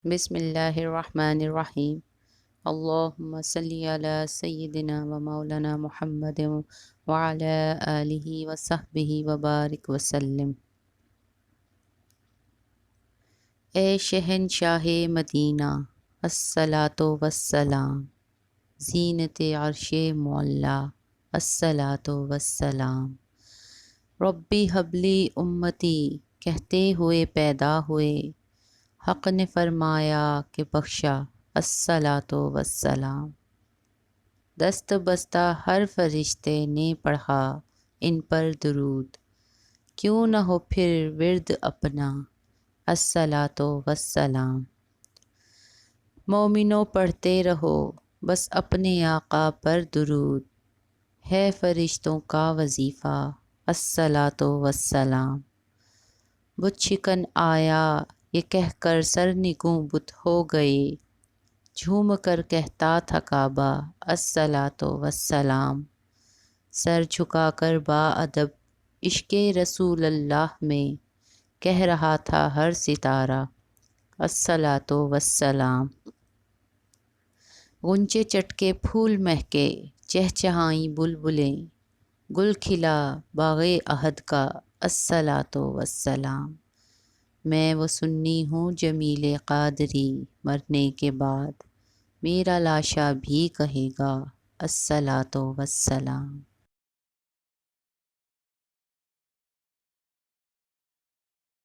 بسم اللہ الرحمن الرحیم۔ اللہم صلی علی سیدنا و مولانا محمد وعلی آلہ وصحبہ وبارک وسلم۔ اے شہنشاہ مدینہ الصلاۃ والسلام، زینت عرش معلا الصلاۃ والسلام۔ ربی حبلی امتی کہتے ہوئے پیدا ہوئے، حق نے فرمایا کہ بخشا الصلاۃ والسلام۔ دست بستہ ہر فرشتے نے پڑھا ان پر درود، کیوں نہ ہو پھر ورد اپنا الصلاۃ والسلام۔ مومنوں پڑھتے رہو بس اپنے آقا پر درود، ہے فرشتوں کا وظیفہ الصلاۃ والسلام۔ بت شکن آیا یہ کہہ کر سرنگوں بت ہو گئے، جھوم کر کہتا تھا کعبہ الصلاۃ والسلام۔ سر جھکا کر باادب عشق رسول اللہ میں کہہ رہا تھا ہر ستارہ الصلاۃ والسلام۔ غنچے چٹکے پھول مہکے چہچہائیں بلبلیں، گل کھلا باغ احد کا الصلاۃ والسلام۔ میں وہ سنی ہوں جمیل قادری، مرنے کے بعد میرا لاشا بھی کہے گا الصلاۃ والسلام۔